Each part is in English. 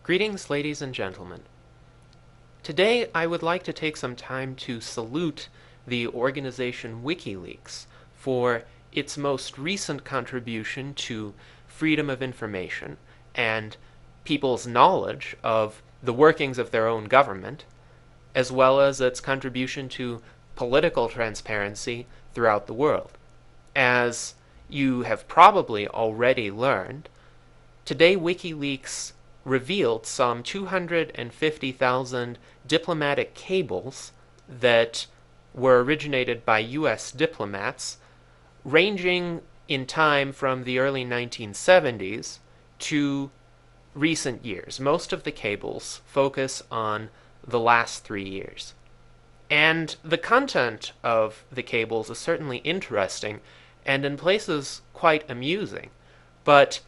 Greetings, ladies and gentlemen. Today I would like to take some time to salute the organization WikiLeaks for its most recent contribution to freedom of information and people's knowledge of the workings of their own government, as well as its contribution to political transparency throughout the world. As you have probably already learned, today WikiLeaks revealed some 250,000 diplomatic cables that were originated by U.S. diplomats, ranging in time from the early 1970s to recent years. Most of the cables focus on the last 3 years. And the content of the cables is certainly interesting and in places quite amusing, but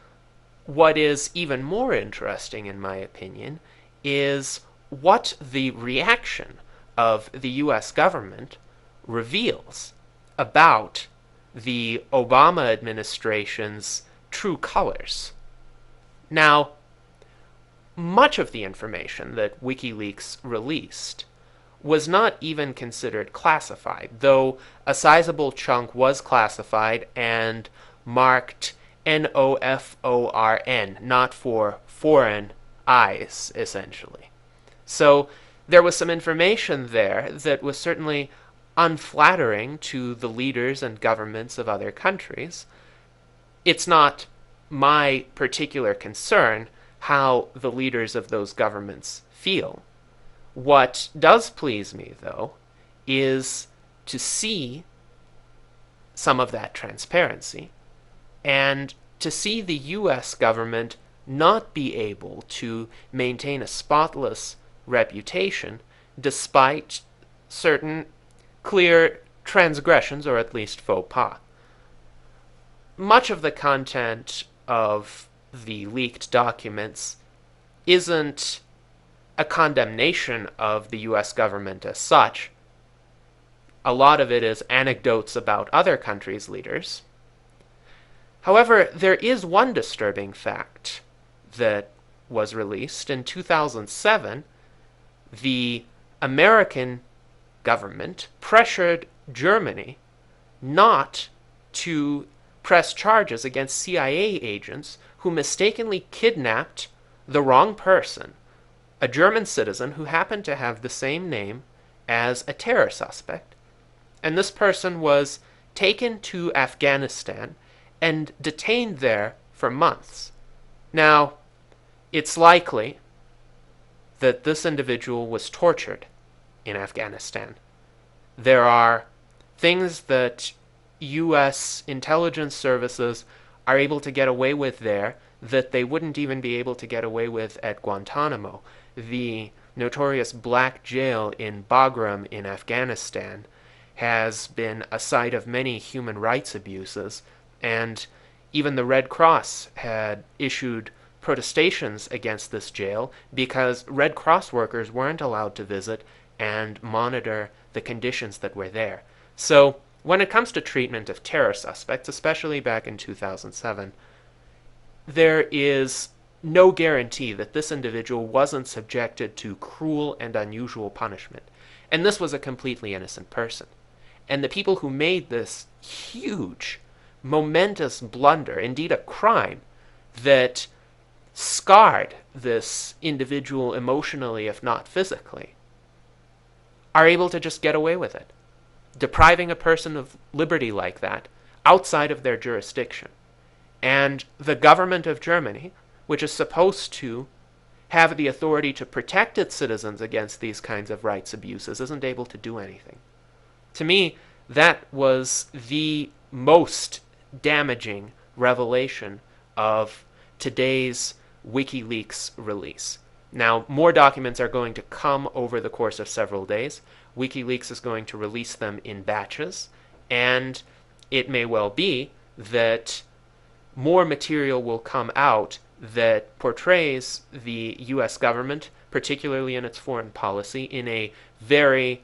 what is even more interesting, in my opinion, is what the reaction of the U.S. government reveals about the Obama administration's true colors. Now, much of the information that WikiLeaks released was not even considered classified, though a sizable chunk was classified and marked NOFORN, not for foreign eyes, essentially. So there was some information there that was certainly unflattering to the leaders and governments of other countries. It's not my particular concern how the leaders of those governments feel. What does please me, though, is to see some of that transparency and to see the U.S. government not be able to maintain a spotless reputation despite certain clear transgressions, or at least faux pas. Much of the content of the leaked documents isn't a condemnation of the U.S. government as such. A lot of it is anecdotes about other countries' leaders. However, there is one disturbing fact that was released. In 2007, the American government pressured Germany not to press charges against CIA agents who mistakenly kidnapped the wrong person, a German citizen who happened to have the same name as a terror suspect. And this person was taken to Afghanistan and detained there for months. Now, it's likely that this individual was tortured in Afghanistan. There are things that U.S. intelligence services are able to get away with there that they wouldn't even be able to get away with at Guantanamo, the notorious black jail in Bagram in Afghanistan. Has been a site of many human rights abuses, and even the Red Cross had issued protestations against this jail because Red Cross workers weren't allowed to visit and monitor the conditions that were there. So when it comes to treatment of terror suspects, especially back in 2007, there is no guarantee that this individual wasn't subjected to cruel and unusual punishment. And this was a completely innocent person. And the people who made this huge, momentous blunder, indeed a crime, that scarred this individual emotionally, if not physically, are able to just get away with it, depriving a person of liberty like that outside of their jurisdiction. And the government of Germany, which is supposed to have the authority to protect its citizens against these kinds of rights abuses, isn't able to do anything. To me, that was the most damaging revelation of today's WikiLeaks release. Now, more documents are going to come over the course of several days. WikiLeaks is going to release them in batches, and it may well be that more material will come out that portrays the U.S. government, particularly in its foreign policy, in a very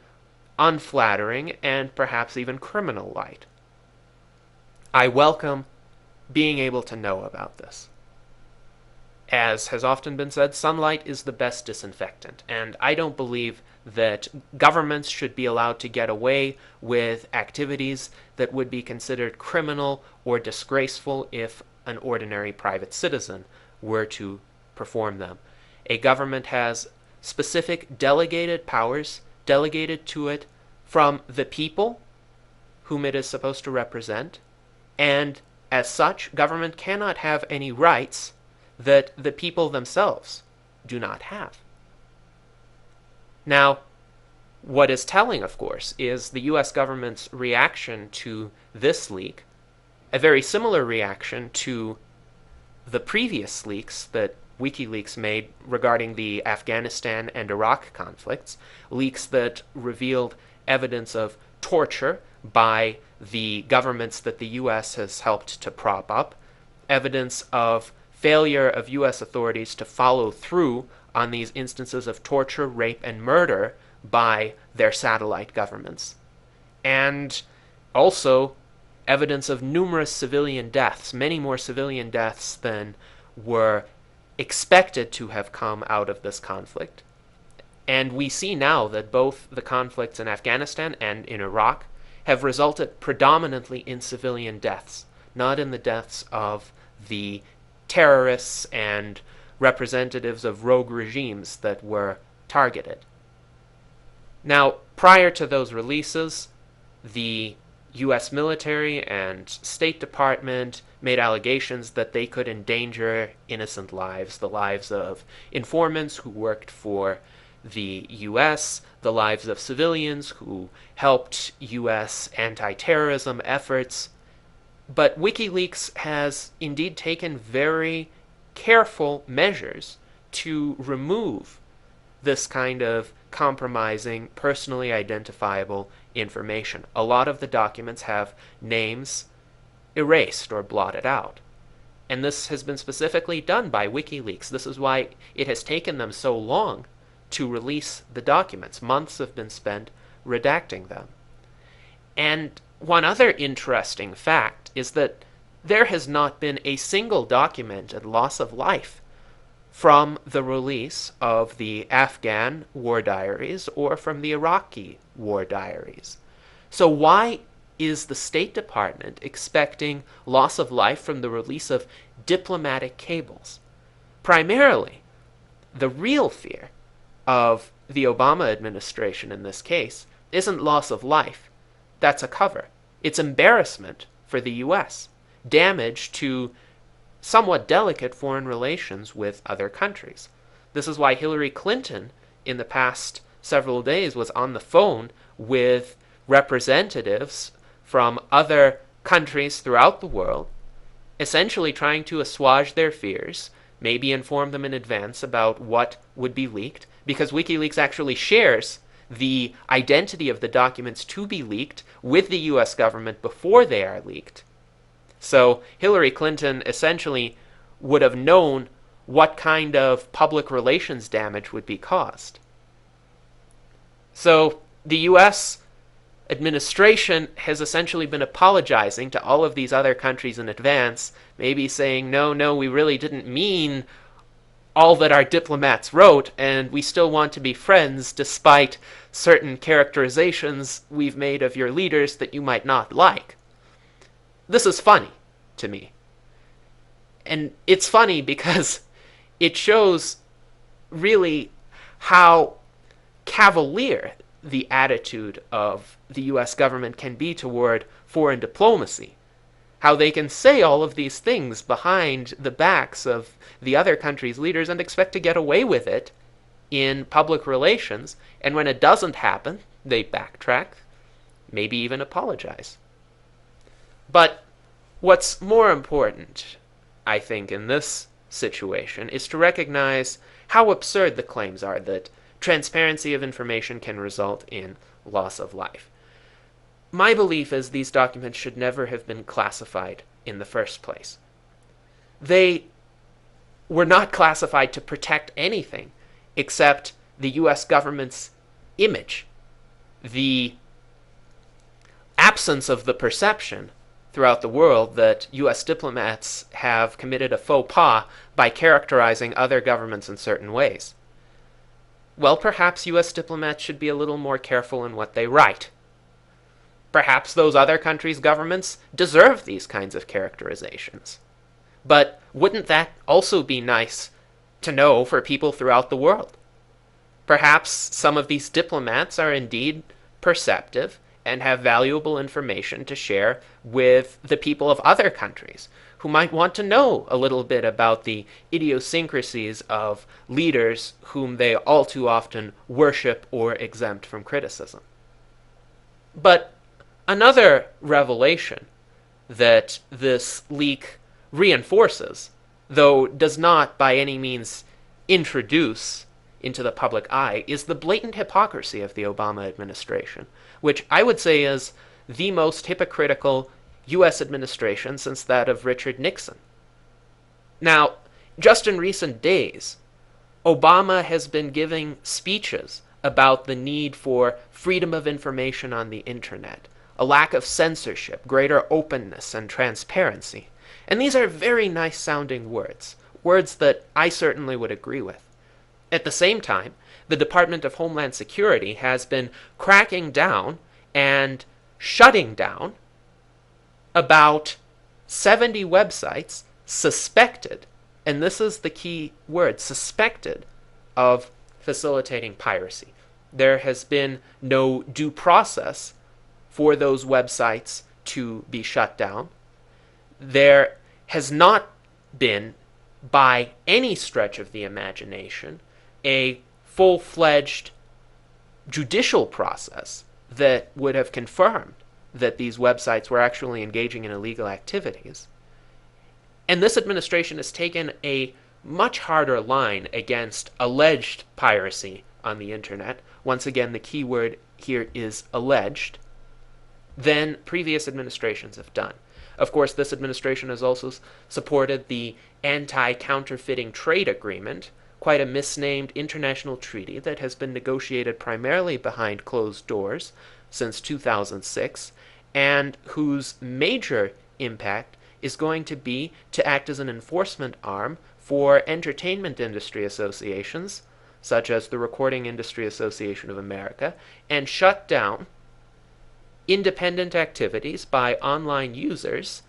unflattering and perhaps even criminal light. I welcome being able to know about this. As has often been said, sunlight is the best disinfectant, and I don't believe that governments should be allowed to get away with activities that would be considered criminal or disgraceful if an ordinary private citizen were to perform them. A government has specific delegated powers delegated to it from the people whom it is supposed to represent, and as such, government cannot have any rights that the people themselves do not have. Now, what is telling, of course, is the US government's reaction to this leak, a very similar reaction to the previous leaks that WikiLeaks made regarding the Afghanistan and Iraq conflicts, leaks that revealed evidence of torture by the governments that the US has helped to prop up, evidence of failure of US authorities to follow through on these instances of torture, rape, and murder by their satellite governments, and also evidence of numerous civilian deaths, many more civilian deaths than were expected to have come out of this conflict. And we see now that both the conflicts in Afghanistan and in Iraq have resulted predominantly in civilian deaths, not in the deaths of the terrorists and representatives of rogue regimes that were targeted. Now, prior to those releases, the US military and State Department made allegations that they could endanger innocent lives, the lives of informants who worked for the US, the lives of civilians who helped US anti-terrorism efforts. But WikiLeaks has indeed taken very careful measures to remove this kind of compromising, personally identifiable information. A lot of the documents have names erased or blotted out. And this has been specifically done by WikiLeaks. This is why it has taken them so long to release the documents. Months have been spent redacting them. And one other interesting fact is that there has not been a single documented loss of life from the release of the Afghan war diaries or from the Iraqi war diaries. So why is the State Department expecting loss of life from the release of diplomatic cables? Primarily, the real fear of the Obama administration in this case isn't loss of life. That's a cover. It's embarrassment for the US, damage to somewhat delicate foreign relations with other countries. This is why Hillary Clinton, in the past several days, was on the phone with representatives from other countries throughout the world, essentially trying to assuage their fears, maybe inform them in advance about what would be leaked, because WikiLeaks actually shares the identity of the documents to be leaked with the US government before they are leaked. So Hillary Clinton essentially would have known what kind of public relations damage would be caused. So the US administration has essentially been apologizing to all of these other countries in advance, maybe saying, no, we really didn't mean all that our diplomats wrote, and we still want to be friends despite certain characterizations we've made of your leaders that you might not like. This is funny to me. And it's funny because it shows really how cavalier the attitude of the US government can be toward foreign diplomacy. How they can say all of these things behind the backs of the other countries' leaders and expect to get away with it in public relations, and when it doesn't happen, they backtrack, maybe even apologize. But what's more important, I think, in this situation is to recognize how absurd the claims are that transparency of information can result in loss of life. My belief is these documents should never have been classified in the first place. They were not classified to protect anything except the US government's image, the absence of the perception throughout the world that U.S. diplomats have committed a faux pas by characterizing other governments in certain ways. Well, perhaps U.S. diplomats should be a little more careful in what they write. Perhaps those other countries' governments deserve these kinds of characterizations. But wouldn't that also be nice to know for people throughout the world? Perhaps some of these diplomats are indeed perceptive and have valuable information to share with the people of other countries who might want to know a little bit about the idiosyncrasies of leaders whom they all too often worship or exempt from criticism. But another revelation that this leak reinforces, though does not by any means introduce into the public eye, is the blatant hypocrisy of the Obama administration, which I would say is the most hypocritical U.S. administration since that of Richard Nixon. Now, just in recent days, Obama has been giving speeches about the need for freedom of information on the internet, a lack of censorship, greater openness and transparency. And these are very nice sounding words, words that I certainly would agree with. At the same time, the Department of Homeland Security has been cracking down and shutting down about 70 websites suspected, and this is the key word, suspected, of facilitating piracy. There has been no due process for those websites to be shut down. There has not been, by any stretch of the imagination, a full-fledged judicial process that would have confirmed that these websites were actually engaging in illegal activities. And this administration has taken a much harder line against alleged piracy on the internet. Once again, the key word here is alleged, than previous administrations have done. Of course, this administration has also supported the Anti-Counterfeiting Trade Agreement, quite a misnamed international treaty that has been negotiated primarily behind closed doors since 2006, and whose major impact is going to be to act as an enforcement arm for entertainment industry associations, such as the Recording Industry Association of America, and shut down independent activities by online users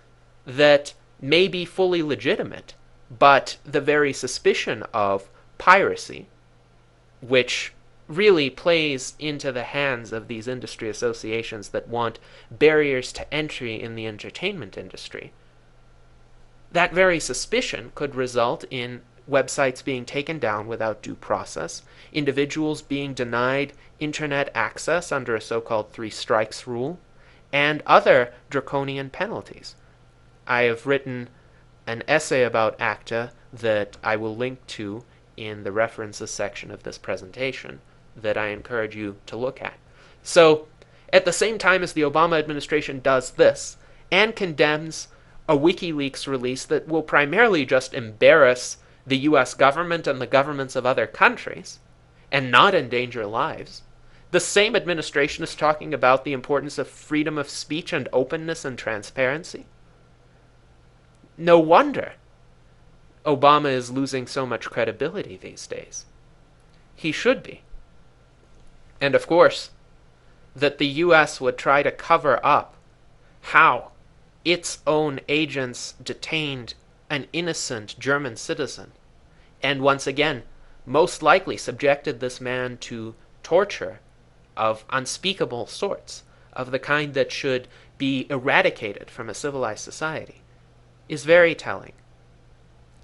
that may be fully legitimate, but the very suspicion of piracy, which really plays into the hands of these industry associations that want barriers to entry in the entertainment industry, that very suspicion could result in websites being taken down without due process, individuals being denied internet access under a so-called three strikes rule, and other draconian penalties. I have written an essay about ACTA that I will link to in the references section of this presentation that I encourage you to look at. So, at the same time as the Obama administration does this and condemns a WikiLeaks release that will primarily just embarrass the U.S. government and the governments of other countries and not endanger lives, the same administration is talking about the importance of freedom of speech and openness and transparency. No wonder Obama is losing so much credibility these days. He should be. And of course, that the U.S. would try to cover up how its own agents detained an innocent German citizen, and once again, most likely subjected this man to torture of unspeakable sorts, of the kind that should be eradicated from a civilized society, is very telling.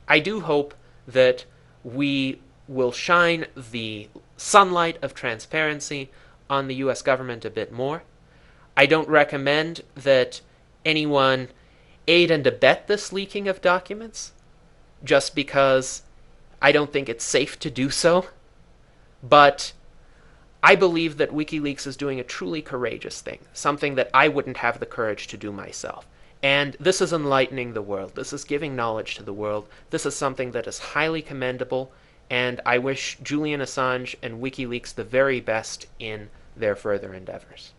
I do hope that we will shine the sunlight of transparency on the U.S. government a bit more. I don't recommend that anyone aid and abet this leaking of documents, just because I don't think it's safe to do so. But I believe that WikiLeaks is doing a truly courageous thing, something that I wouldn't have the courage to do myself. And this is enlightening the world. This is giving knowledge to the world. This is something that is highly commendable, and I wish Julian Assange and WikiLeaks the very best in their further endeavors.